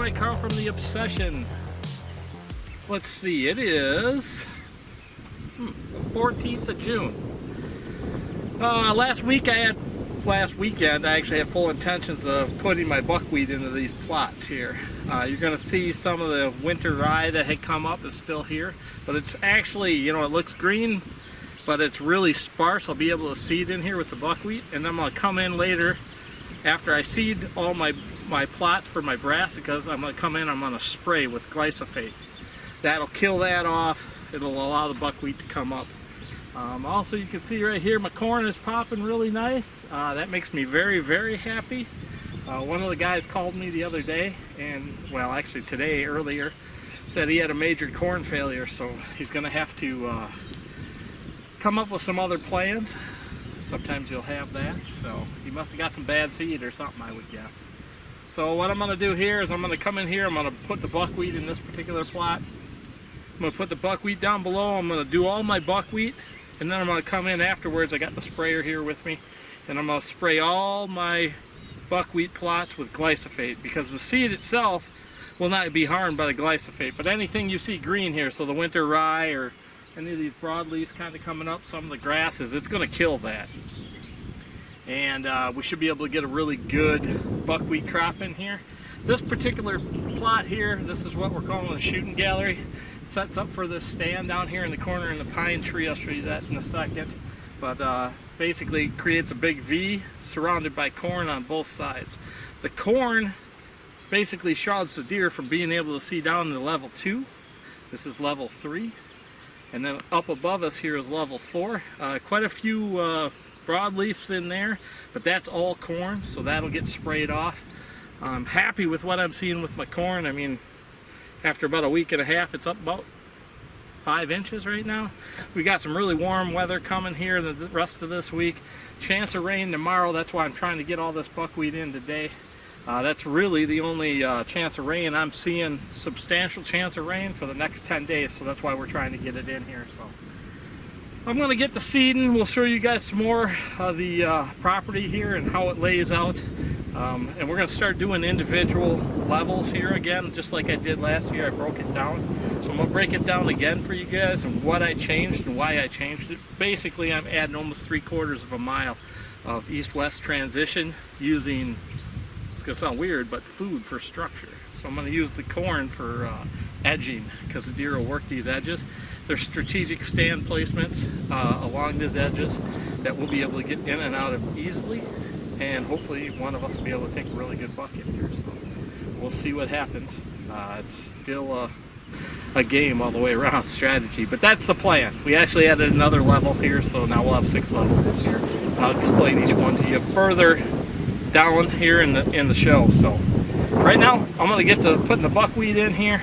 by Karl from The Obsession. Let's see, it is 14th of June. Last weekend I actually had full intentions of putting my buckwheat into these plots here. You're going to see some of the winter rye that had come up is still here, but it's actually, you know, it looks green, but it's really sparse. I'll be able to seed in here with the buckwheat, and I'm going to come in later after I seed all my plots for my brassicas. I'm going to come in, I'm going to spray with glyphosate. That'll kill that off. It'll allow the buckwheat to come up. Also, you can see right here my corn is popping really nice. That makes me very, very happy. One of the guys called me the other day, and well, actually today earlier, said he had a major corn failure, so he's going to have to come up with some other plans. Sometimes you'll have that, so he must have got some bad seed or something, I would guess. So what I'm going to do here is I'm going to come in here, I'm going to put the buckwheat in this particular plot. I'm going to put the buckwheat down below, I'm going to do all my buckwheat, and then I'm going to come in afterwards. I got the sprayer here with me, and I'm going to spray all my buckwheat plots with glyphosate, because the seed itself will not be harmed by the glyphosate, but anything you see green here, so the winter rye or any of these broadleaves kind of coming up, some of the grasses, it's going to kill that. And we should be able to get a really good buckwheat crop in here. This particular plot here, this is what we're calling a shooting gallery. It sets up for this stand down here in the corner in the pine tree. I'll show you that in a second. But basically creates a big V surrounded by corn on both sides. The corn basically shrouds the deer from being able to see down to level 2. This is level 3. And then up above us here is level 4. Quite a few broadleafs in there, but that's all corn, so that'll get sprayed off. I'm happy with what I'm seeing with my corn. I mean, after about a week and a half, it's up about 5 inches right now. We got some really warm weather coming here the rest of this week. Chance of rain tomorrow. That's why I'm trying to get all this buckwheat in today. That's really the only chance of rain. I'm seeing substantial chance of rain for the next 10 days, so that's why we're trying to get it in here. So I'm going to get the seeding. We'll show you guys some more of the property here and how it lays out. And we're going to start doing individual levels here again, just like I did last year. I broke it down. So I'm going to break it down again for you guys and what I changed and why I changed it. Basically, I'm adding almost 3/4 of a mile of east-west transition using, it's going to sound weird, but food for structure. So I'm going to use the corn for edging, because the deer will work these edges. There's strategic stand placements along these edges that we'll be able to get in and out of easily, and hopefully one of us will be able to take a really good bucket here. So we'll see what happens. It's still a game all the way around, strategy, but that's the plan. We actually added another level here, so now we'll have 6 levels this year. I'll explain each one to you further down here in the show. So right now I'm going to get to putting the buckwheat in here,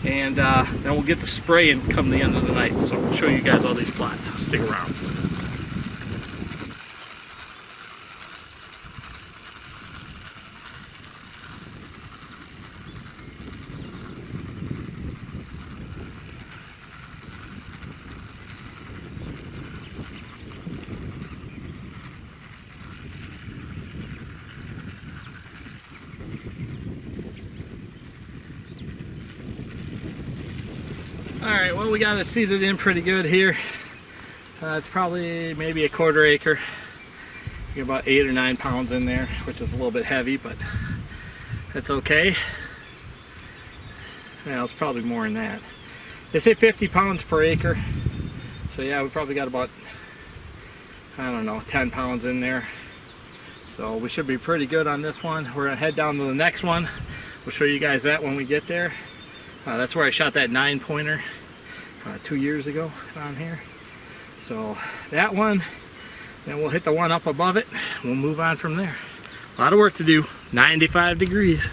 and then we'll get the spraying come the end of the night. So we'll show you guys all these plots. Stick around. Alright, well, we got it seeded in pretty good here. It's probably maybe a 1/4 acre. Get about 8 or 9 pounds in there, which is a little bit heavy, but that's okay. Yeah, it's probably more than that. They say 50 pounds per acre. So yeah, we probably got about, I don't know, 10 pounds in there. So we should be pretty good on this one. We're going to head down to the next one. We'll show you guys that when we get there. That's where I shot that 9-pointer 2 years ago on here. So that one, then we'll hit the one up above it. We'll move on from there. A lot of work to do. 95 degrees.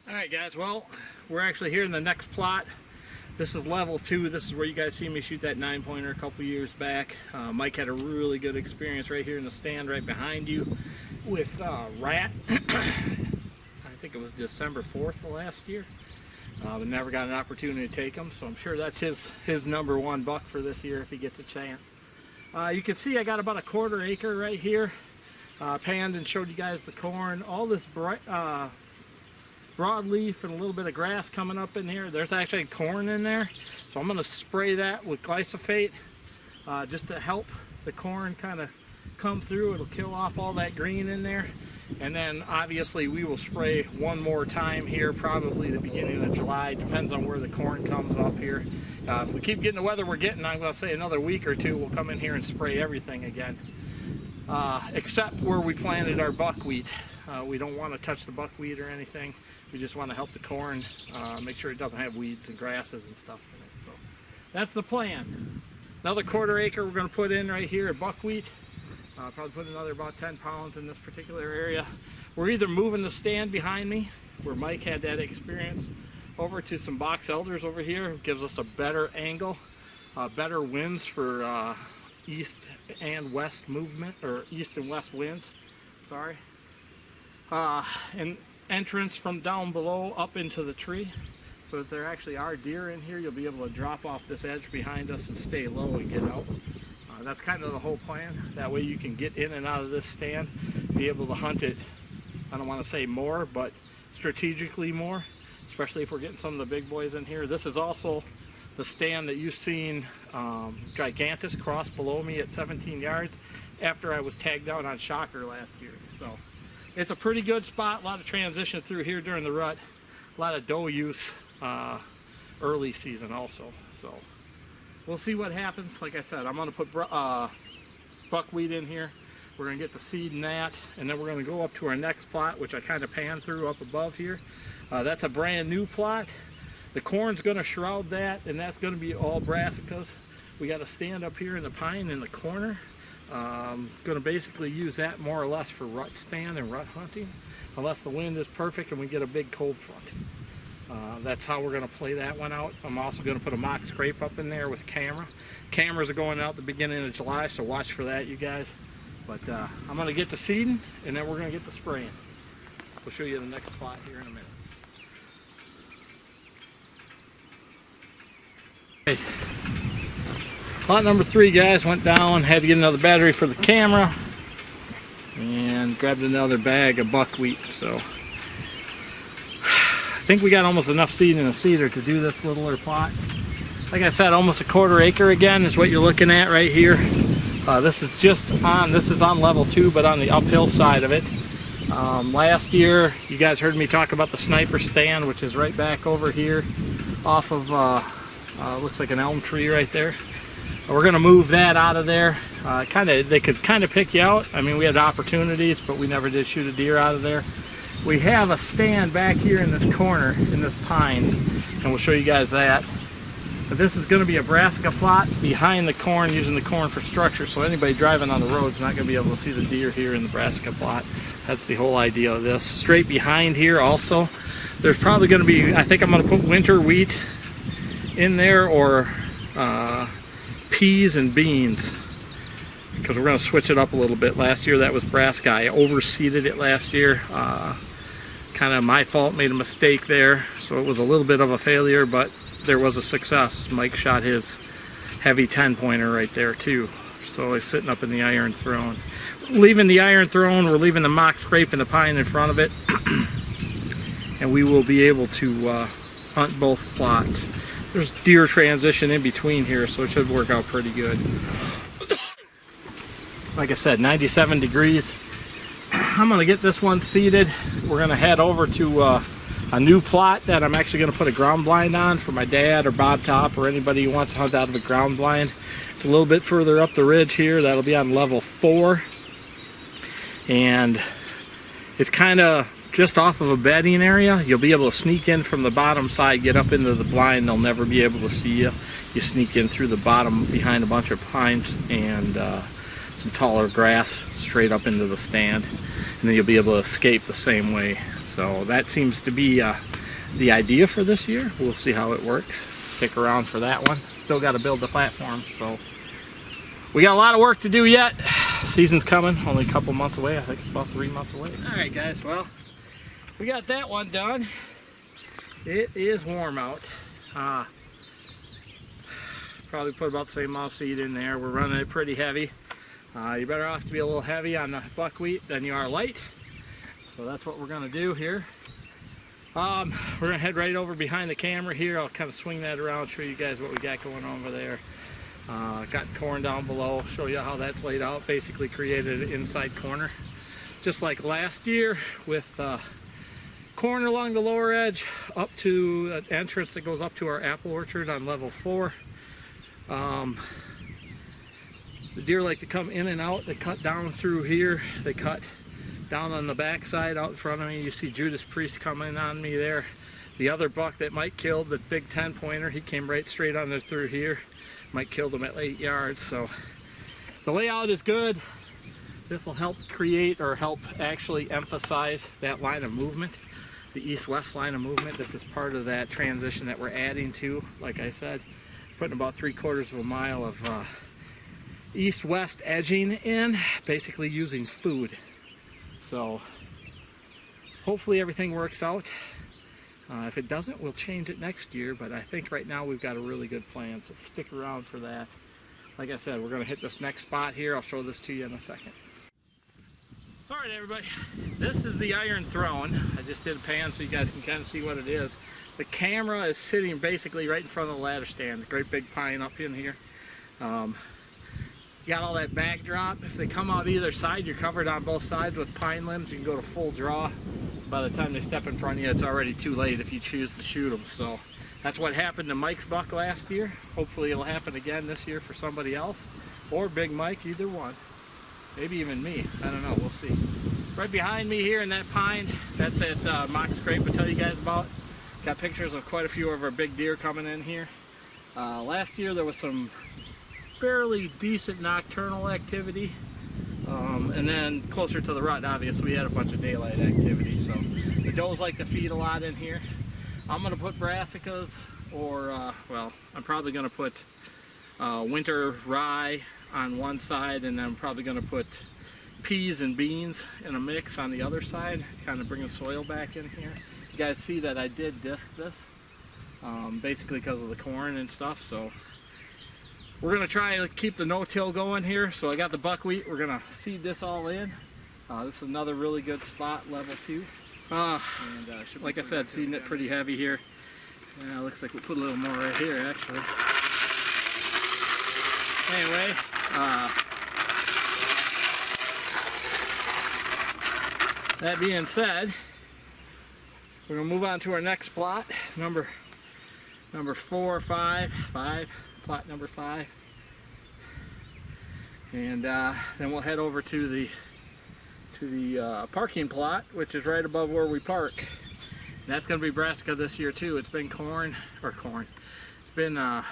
Alright guys, well, we're actually here in the next plot. This is level 2. This is where you guys see me shoot that 9-pointer a couple years back. Mike had a really good experience right here in the stand right behind you with rat. I think it was December 4th of last year. But never got an opportunity to take him, so I'm sure that's his #1 buck for this year if he gets a chance. You can see I got about a 1/4 acre right here. Panned and showed you guys the corn. All this broadleaf and a little bit of grass coming up in here. There's actually corn in there. So I'm going to spray that with glyphosate just to help the corn kind of come through. It'll kill off all that green in there. And then obviously we will spray one more time here, probably the beginning of July. Depends on where the corn comes up here. If we keep getting the weather we're getting, I'm going to say another week or two, we'll come in here and spray everything again. Except where we planted our buckwheat. We don't want to touch the buckwheat or anything. We just want to help the corn, make sure it doesn't have weeds and grasses and stuff in it. So that's the plan. Another 1/4 acre we're going to put in right here at buckwheat. Probably put another about 10 pounds in this particular area. We're either moving the stand behind me, where Mike had that experience, over to some box elders over here. It gives us a better angle, better winds for east and west movement, or east and west winds, sorry. And entrance from down below up into the tree. So if there actually are deer in here, you'll be able to drop off this edge behind us and stay low and get out. That's kind of the whole plan. That way you can get in and out of this stand, be able to hunt it, I don't want to say more, but strategically more, especially if we're getting some of the big boys in here. This is also the stand that you've seen Gigantus cross below me at 17 yards after I was tagged out on shocker last year. So it's a pretty good spot. A lot of transition through here during the rut. A lot of doe use early season also. So we'll see what happens. Like I said, I'm going to put buckwheat in here. We're going to get the seed in that, and then we're going to go up to our next plot, which I kind of panned through up above here. That's a brand new plot. The corn's going to shroud that, and that's going to be all brassicas. We got a stand up here in the pine in the corner. Going to basically use that more or less for rut stand and rut hunting, unless the wind is perfect and we get a big cold front. That's how we're going to play that one out. I'm also going to put a mock scrape up in there with a camera. Cameras are going out the beginning of July, so watch for that, you guys. But I'm going to get to seeding, and then we're going to get to spraying. We'll show you the next plot here in a minute. Okay. Plot number 3, guys, went down. Had to get another battery for the camera, and grabbed another bag of buckwheat. So I think we got almost enough seed in the seeder to do this littler plot. Like I said, almost a 1/4 acre again is what you're looking at right here. This is on level 2, but on the uphill side of it. Last year, you guys heard me talk about the sniper stand, which is right back over here off of, looks like an elm tree right there. We're going to move that out of there. They could kind of pick you out. I mean, we had opportunities, but we never did shoot a deer out of there. We have a stand back here in this corner, in this pine, and we'll show you guys that. But this is going to be a brassica plot behind the corn, using the corn for structure, so anybody driving on the road is not going to be able to see the deer here in the brassica plot. That's the whole idea of this. Straight behind here also, there's probably going to be, I think I'm going to put winter wheat in there, or peas and beans, because we're going to switch it up a little bit. Last year that was brassica. I overseeded it last year. Kind of my fault, made a mistake there, so it was a little bit of a failure, but there was a success. Mike shot his heavy 10-pointer right there too, so it's sitting up in the iron throne. Leaving the iron throne, we're leaving the mock scrape and the pine in front of it, and we will be able to hunt both plots. There's deer transition in between here, so it should work out pretty good. Like I said, 97 degrees. I'm going to get this one seeded. We're going to head over to a new plot that I'm actually going to put a ground blind on for my dad or Bob Top or anybody who wants to hunt out of a ground blind. It's a little bit further up the ridge here. That'll be on level 4. And it's kind of just off of a bedding area. You'll be able to sneak in from the bottom side, get up into the blind. They'll never be able to see you. You sneak in through the bottom behind a bunch of pines and some taller grass straight up into the stand, and then you'll be able to escape the same way. So that seems to be the idea for this year. We'll see how it works. Stick around for that one. Still got to build the platform, so we got a lot of work to do yet. Season's coming, only a couple months away. I think it's about 3 months away. All right, guys, well, we got that one done. It is warm out. Probably put about the same amount of seed in there. We're running it pretty heavy. You're better off to be a little heavy on the buckwheat than you are light. So that's what we're going to do here. We're going to head right over behind the camera here. I'll kind of swing that around, show you guys what we got going on over there. Got corn down below, show you how that's laid out. Basically created an inside corner, just like last year, with corn along the lower edge up to an entrance that goes up to our apple orchard on level 4. The deer like to come in and out. They cut down through here. They cut down on the back side out in front of me. You see Judas Priest coming on me there. The other buck that Mike killed, the big 10-pointer, he came right straight under through here. Mike killed him at 8 yards. So the layout is good. This will help create, or help actually emphasize, that line of movement, the east-west line of movement. This is part of that transition that we're adding to. Like I said, putting about 3/4 of a mile of east-west edging in, basically using food. So hopefully everything works out. If it doesn't, we'll change it next year, but I think right now we've got a really good plan, so stick around for that. Like I said, we're going to hit this next spot here. I'll show this to you in a second. Alright everybody, this is the iron throne. I just did a pan so you guys can kind of see what it is. The camera is sitting basically right in front of the ladder stand, the great big pine up in here. You got all that backdrop. If they come out either side, you're covered on both sides with pine limbs. You can go to full draw. By the time they step in front of you, it's already too late if you choose to shoot them. So that's what happened to Mike's buck last year. Hopefully it'll happen again this year for somebody else, or Big Mike, either one. Maybe even me. I don't know. We'll see. Right behind me here in that pine, that's that mock scrape I tell you guys about. Got pictures of quite a few of our big deer coming in here. Last year there was some fairly decent nocturnal activity, and then closer to the rut, obviously, we had a bunch of daylight activity. So the does like to feed a lot in here. I'm going to put brassicas, or well, I'm probably going to put winter rye on one side, and then I'm probably going to put peas and beans in a mix on the other side, kind of bring the soil back in here. You guys see that I did disc this, basically because of the corn and stuff. So we're going to try and keep the no-till going here. So I got the buckwheat. We're going to seed this all in. This is another really good spot, level 2. Like I said, seeding it pretty heavy here. Looks like we put a little more right here, actually. Anyway, that being said, we're going to move on to our next plot, number 4, 5, plot number 5, and then we'll head over to the parking plot, which is right above where we park. And that's going to be brassica this year too. It's been corn. It's been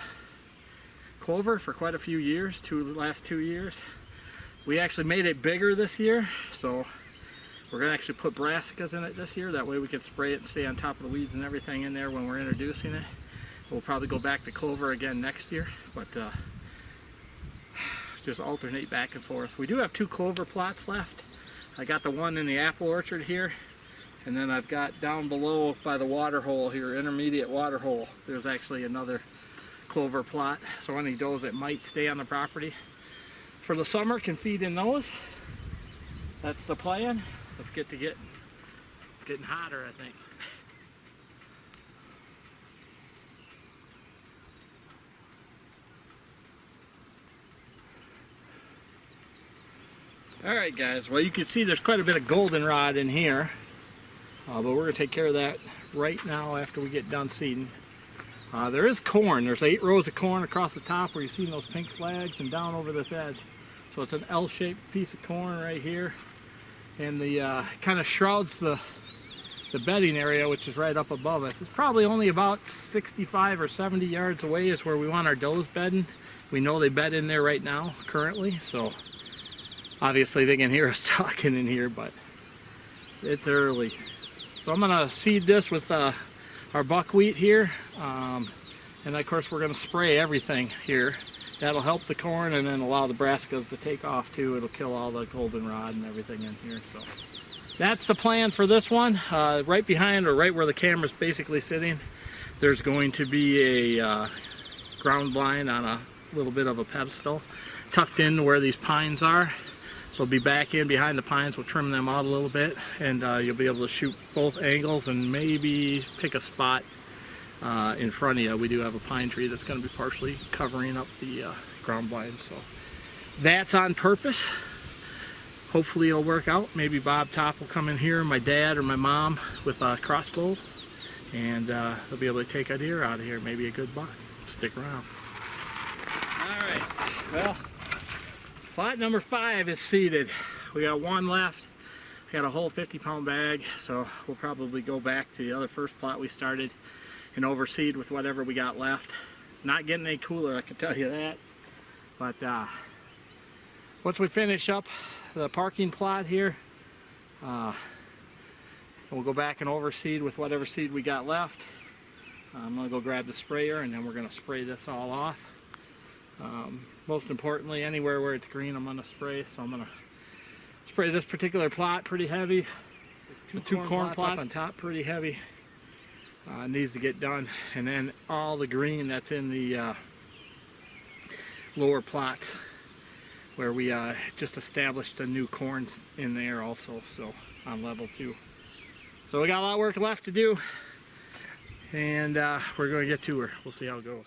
clover for quite a few years, last 2 years. We actually made it bigger this year, so we're going to actually put brassicas in it this year. That way we can spray it and stay on top of the weeds and everything in there when we're introducing it. We'll probably go back to clover again next year, but just alternate back and forth. We do have 2 clover plots left. I got the one in the apple orchard here, and then I've got down below by the water hole here, intermediate water hole, there's actually another clover plot. So any does that might stay on the property for the summer can feed in those. That's the plan. Let's get to getting hotter, I think. Alright guys, well you can see there's quite a bit of goldenrod in here, but we're going to take care of that right now after we get done seeding. There is corn. There's 8 rows of corn across the top where you see those pink flags, and down over this edge. So it's an L-shaped piece of corn right here, and the kind of shrouds the bedding area, which is right up above us. It's probably only about 65 or 70 yards away is where we want our does bedding. We know they bed in there right now currently, so obviously they can hear us talking in here, but it's early. So I'm going to seed this with our buckwheat here, and of course we're going to spray everything here. That'll help the corn and then allow the brassicas to take off too. It'll kill all the goldenrod and everything in here. So that's the plan for this one. Right behind, or right where the camera's basically sitting, there's going to be a ground blind on a little bit of a pedestal, tucked in where these pines are. So we'll be back in behind the pines. We'll trim them out a little bit, and you'll be able to shoot both angles and maybe pick a spot in front of you. We do have a pine tree that's going to be partially covering up the ground blind, so that's on purpose. Hopefully it'll work out. Maybe Bob Top will come in here, my dad or my mom with a crossbow, and they'll be able to take a deer out of here, maybe a good buck. Stick around. Alright, well, plot number 5 is seeded. We got one left. We got a whole 50-pound bag, so we'll probably go back to the other first plot we started and overseed with whatever we got left. It's not getting any cooler, I can tell you that. But once we finish up the parking plot here, we'll go back and overseed with whatever seed we got left. I'm going to go grab the sprayer, and then we're going to spray this all off. Most importantly, anywhere where it's green I'm going to spray, so I'm going to spray this particular plot pretty heavy. The two corn plots on top pretty heavy. Needs to get done, and then all the green that's in the lower plots where we just established a new corn in there also, so on level 2. So we got a lot of work left to do, and we're going to get to her. We'll see how it goes.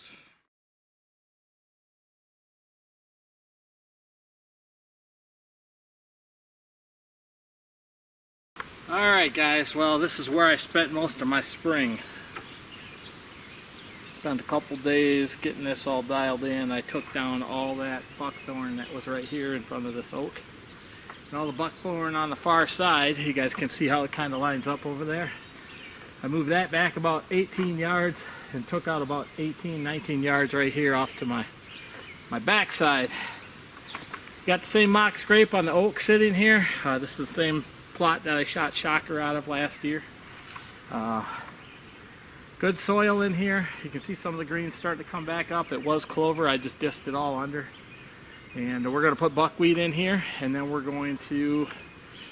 Alright guys, well, this is where I spent most of my spring. Spent a couple days getting this all dialed in. I took down all that buckthorn that was right here in front of this oak. And all the buckthorn on the far side, you guys can see how it kind of lines up over there. I moved that back about 18 yards and took out about 18, 19 yards right here off to my back side. Got the same mock scrape on the oak sitting here. This is the same plot that I shot shocker out of last year. Good soil in here. You can see some of the greens starting to come back up. It was clover, I just disced it all under. And we're going to put buckwheat in here, and then we're going to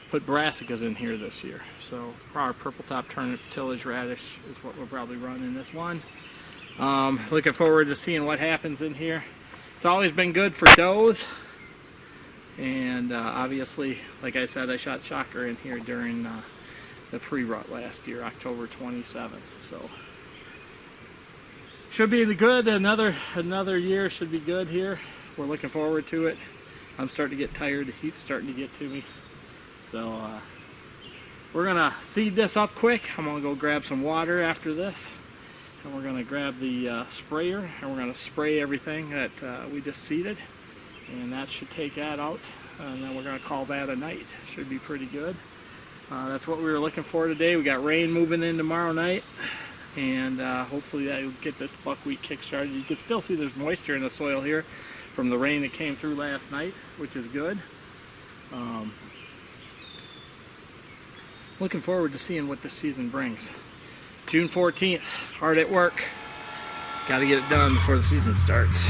put brassicas in here this year. So our purple top turnip tillage radish is what we'll probably run in this one. Looking forward to seeing what happens in here. It's always been good for does. And obviously, like I said, I shot shocker in here during the pre-rut last year, October 27th. So should be good. Another year should be good here. We're looking forward to it. I'm starting to get tired. The heat's starting to get to me. So we're gonna seed this up quick. I'm gonna go grab some water after this, and we're gonna grab the sprayer, and we're gonna spray everything that we just seeded. And that should take that out, and then we're going to call that a night. Should be pretty good. That's what we were looking for today. We got rain moving in tomorrow night, and hopefully that will get this buckwheat kick started. You can still see there's moisture in the soil here from the rain that came through last night, which is good. Looking forward to seeing what this season brings. June 14th, hard at work. Got to get it done before the season starts.